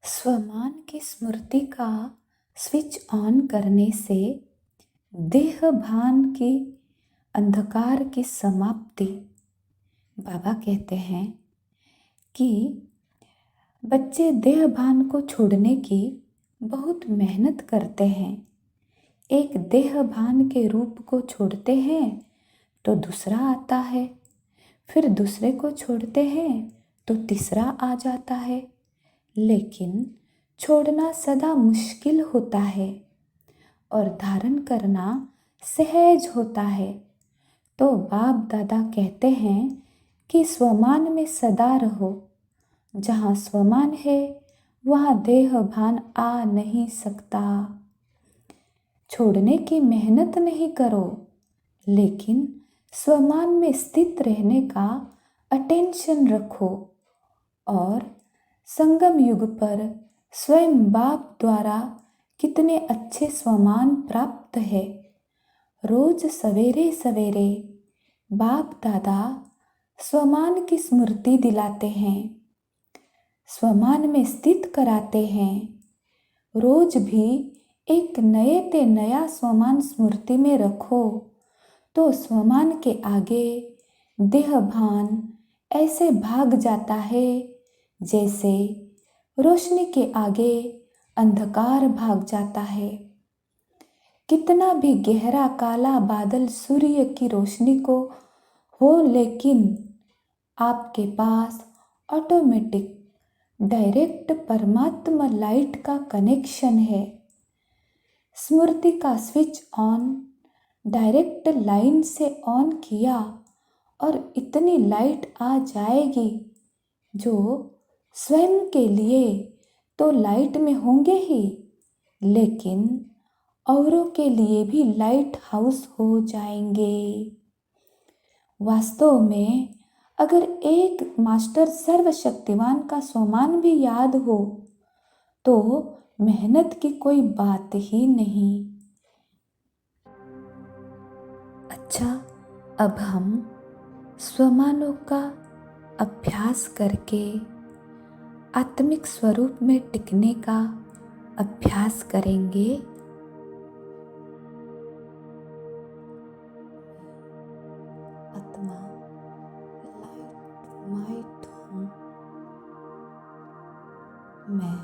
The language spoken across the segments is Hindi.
स्वमान की स्मृति का स्विच ऑन करने से देह भान की अंधकार की समाप्ति। बाबा कहते हैं कि बच्चे देह भान को छोड़ने की बहुत मेहनत करते हैं। एक देह भान के रूप को छोड़ते हैं तो दूसरा आता है, फिर दूसरे को छोड़ते हैं तो तीसरा आ जाता है। लेकिन छोड़ना सदा मुश्किल होता है और धारण करना सहज होता है। तो बाप दादा कहते हैं कि स्वमान में सदा रहो। जहाँ स्वमान है वहाँ देह भान आ नहीं सकता। छोड़ने की मेहनत नहीं करो, लेकिन स्वमान में स्थित रहने का अटेंशन रखो। और संगम युग पर स्वयं बाप द्वारा कितने अच्छे स्वमान प्राप्त है। रोज सवेरे सवेरे बाप दादा स्वमान की स्मृति दिलाते हैं, स्वमान में स्थित कराते हैं। रोज भी एक नए ते नया स्वमान स्मृति में रखो तो स्वमान के आगे देह भान ऐसे भाग जाता है जैसे रोशनी के आगे अंधकार भाग जाता है। कितना भी गहरा काला बादल सूर्य की रोशनी को हो, लेकिन आपके पास ऑटोमेटिक डायरेक्ट परमात्मा लाइट का कनेक्शन है। स्मृति का स्विच ऑन डायरेक्ट लाइन से ऑन किया और इतनी लाइट आ जाएगी जो स्वयं के लिए तो लाइट में होंगे ही, लेकिन औरों के लिए भी लाइट हाउस हो जाएंगे। वास्तव में अगर एक मास्टर सर्वशक्तिमान का स्वमान भी याद हो तो मेहनत की कोई बात ही नहीं। अच्छा, अब हम स्वमानों का अभ्यास करके आत्मिक स्वरूप में टिकने का अभ्यास करेंगे। आत्मा लाइट हूँ, मैं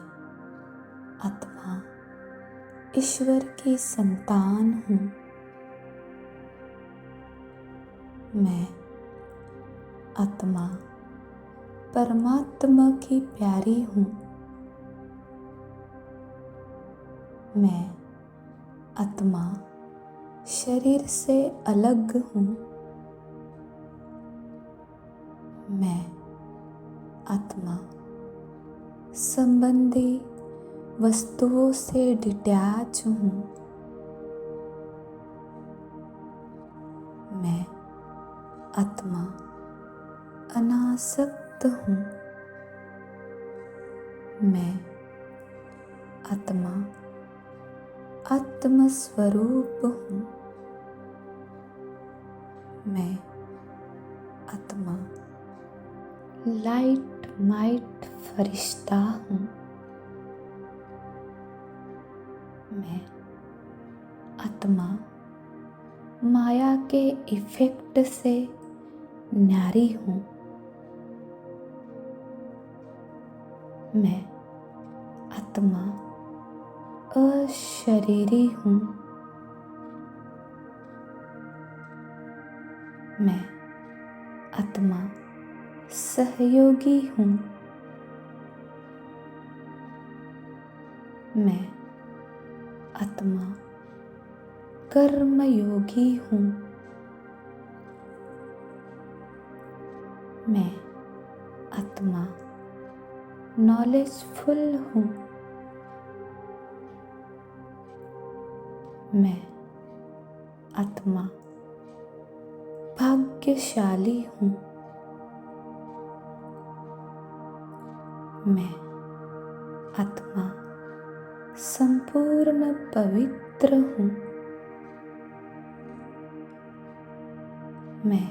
आत्मा ईश्वर की संतान हूँ। मैं आत्मा परमात्मा की प्यारी हूँ। मैं आत्मा शरीर से अलग हूँ। मैं आत्मा संबंधी वस्तुओं से डिटैच हूँ। मैं आत्मा अनासक्त हूँ। मैं आत्मा आत्मस्वरूप हूँ। मैं आत्मा लाइट माइट फरिश्ता हूँ। मैं आत्मा माया के इफेक्ट से न्यारी हूँ। मैं आत्मा अशरीरी हूँ। मैं आत्मा सहयोगी हूँ। मैं आत्मा कर्मयोगी हूँ। मैं आत्मा नॉलेजफुल हूँ। मैं आत्मा भाग्यशाली हूँ। मैं आत्मा संपूर्ण पवित्र हूँ। मैं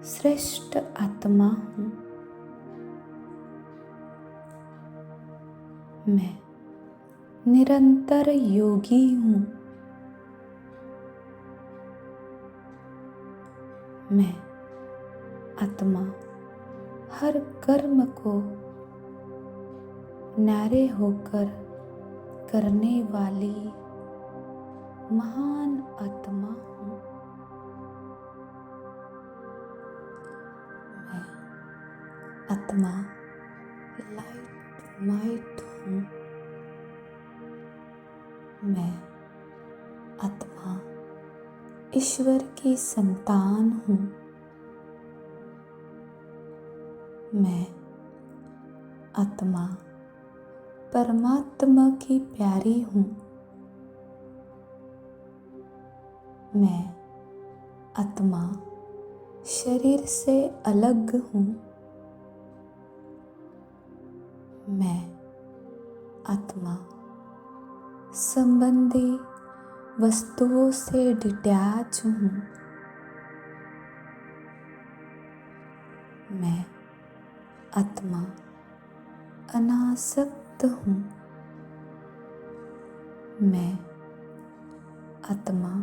श्रेष्ठ आत्मा हूँ। मैं निरंतर योगी हूँ। मैं आत्मा हर कर्म को न्यारे होकर करने वाली महान आत्मा हूँ। मैं आत्मा लाइट माइट हूँ। मैं आत्मा ईश्वर की संतान हूँ। मैं आत्मा परमात्मा की प्यारी हूँ। मैं आत्मा शरीर से अलग हूँ। मैं आत्मा संबंधी वस्तुओं से डिटैच हूँ। मैं आत्मा अनासक्त हूँ। मैं आत्मा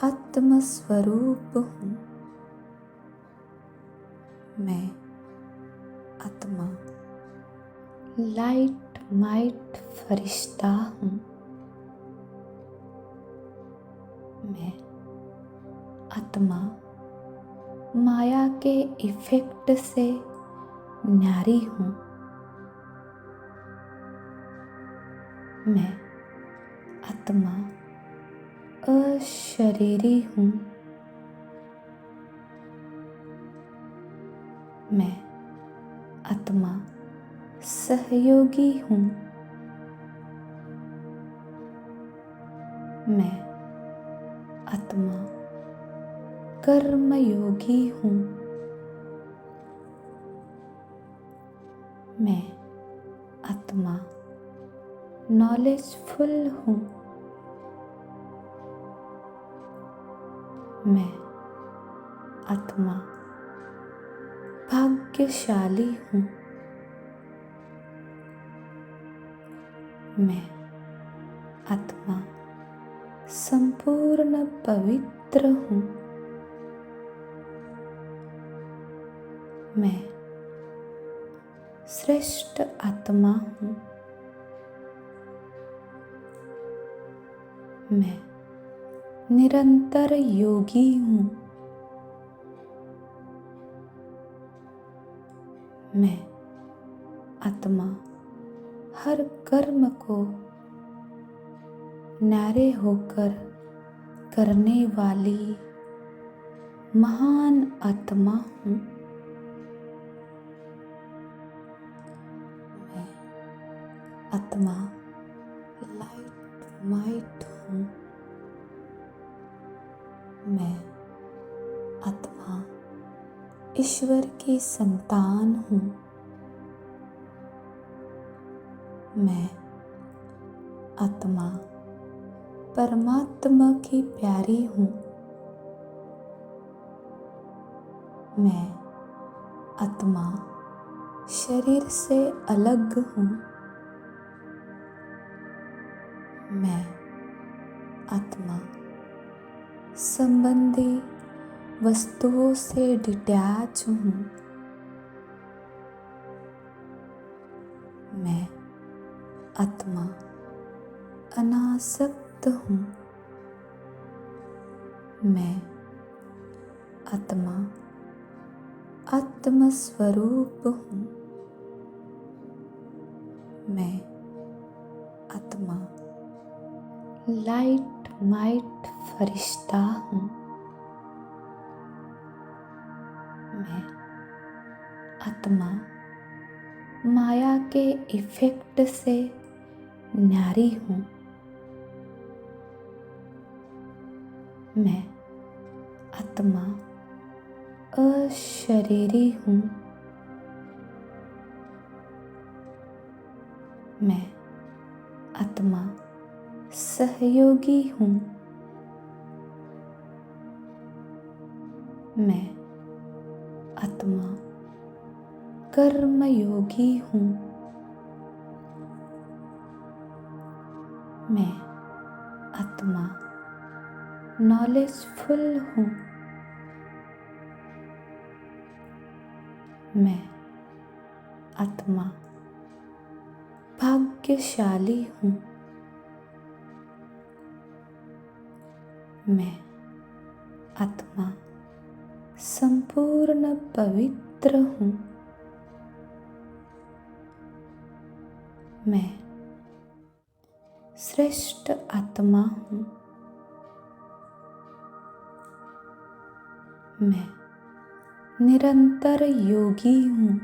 आत्मस्वरूप हूँ। मैं आत्मा लाइट माइट फरिश्ता हूँ। मैं आत्मा माया के इफेक्ट से न्यारी हूँ। मैं आत्मा अशरीरी हूँ। मैं आत्मा सहयोगी हूँ। मैं आत्मा कर्मयोगी हूँ। मैं आत्मा नॉलेजफुल हूँ। मैं आत्मा भाग्यशाली हूँ। मैं आत्मा संपूर्ण पवित्र हूँ। मैं श्रेष्ठ आत्मा हूँ। मैं निरंतर योगी हूँ। मैं आत्मा हर कर्म को न्यारे होकर करने वाली महान आत्मा हूँ। मैं आत्मा लाइट माइट हूँ। मैं आत्मा ईश्वर की संतान हूँ। मैं आत्मा परमात्मा की प्यारी हूँ। मैं आत्मा शरीर से अलग हूँ। मैं आत्मा संबंधी वस्तुओं से डिटैच हूँ। मैं आत्मा अनासक्त हूँ। मैं आत्मा आत्मस्वरूप हूँ। मैं आत्मा लाइट माइट फरिश्ता हूँ। मैं आत्मा माया के इफेक्ट से न्यारी हूँ। मैं आत्मा अशरीरी हूँ। मैं आत्मा सहयोगी हूँ। मैं आत्मा कर्मयोगी हूँ। मैं आत्मा नॉलेजफुल हूँ। मैं आत्मा भाग्यशाली हूँ। मैं आत्मा संपूर्ण पवित्र हूँ। मैं श्रेष्ठ आत्मा हूँ। मैं निरंतर योगी हूँ।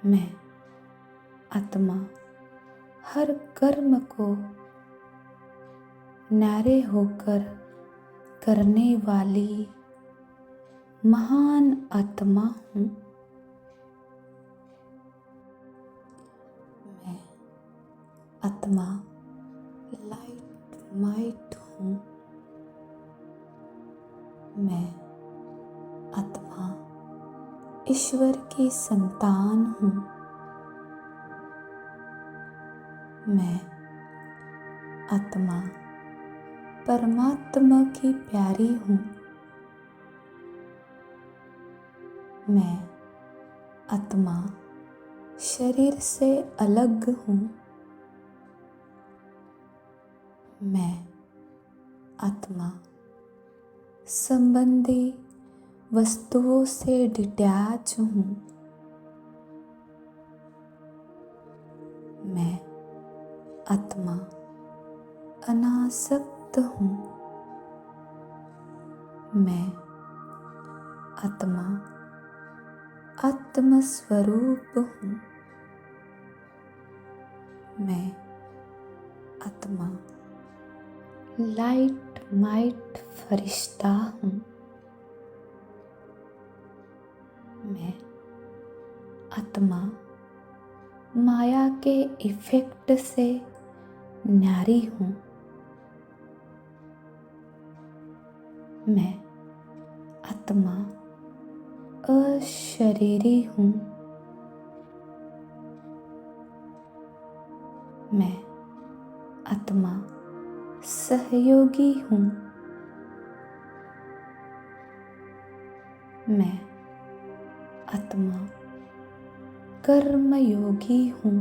मैं आत्मा हर कर्म को न्यारे होकर करने वाली महान आत्मा हूँ। मैं आत्मा लाइट माइट हूँ। मैं आत्मा ईश्वर की संतान हूँ। मैं आत्मा परमात्मा की प्यारी हूँ। मैं आत्मा शरीर से अलग हूँ। मैं आत्मा संबंधी वस्तुओं से डिटैच हूँ। मैं आत्मा अनासक्त हूँ। मैं आत्मा आत्मस्वरूप हूँ। मैं आत्मा लाइट माइट फरिश्ता हूँ। मैं आत्मा माया के इफेक्ट से न्यारी हूँ। मैं आत्मा अशरीरी हूँ। मैं आत्मा सहयोगी हूँ। मैं आत्मा कर्मयोगी हूँ।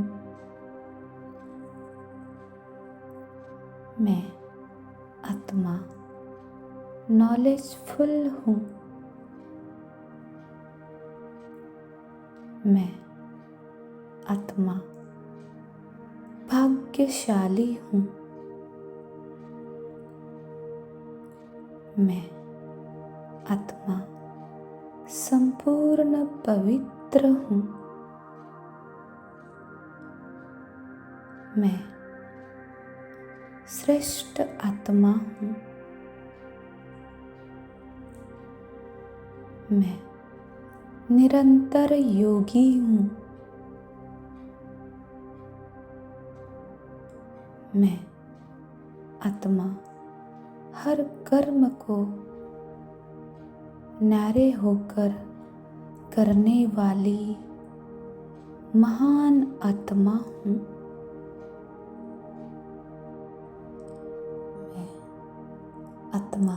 मैं आत्मा नॉलेजफुल हूँ। मैं आत्मा भाग्यशाली हूँ। मैं आत्मा संपूर्ण पवित्र हूँ। मैं श्रेष्ठ आत्मा हूँ। मैं निरंतर योगी हूँ। मैं आत्मा हर कर्म को न्यारे होकर करने वाली महान आत्मा हूँ। मैं आत्मा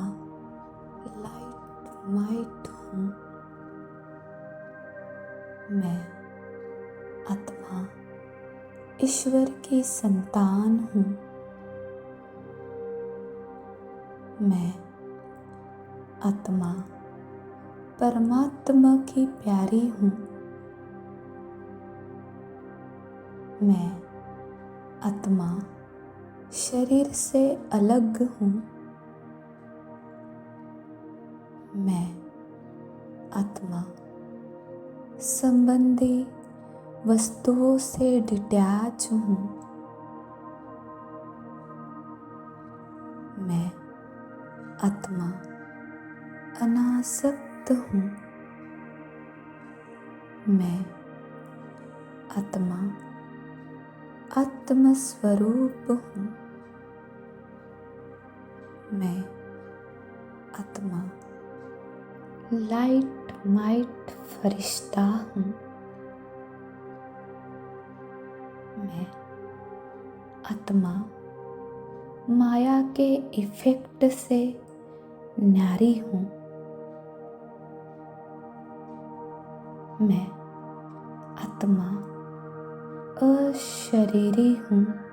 लाइट माइट हूँ। मैं आत्मा ईश्वर की संतान हूँ। मैं आत्मा परमात्मा की प्यारी हूँ। मैं आत्मा शरीर से अलग हूँ। मैं आत्मा संबंधी वस्तुओं से डिटैच हूँ। मैं आत्मा अनासक्त हूँ। मैं आत्मा आत्मस्वरूप हूँ। मैं आत्मा लाइट माइट फरिश्ता हूँ। मैं आत्मा माया के इफेक्ट से न्यारी हूँ। मैं आत्मा अशरीरी हूँ।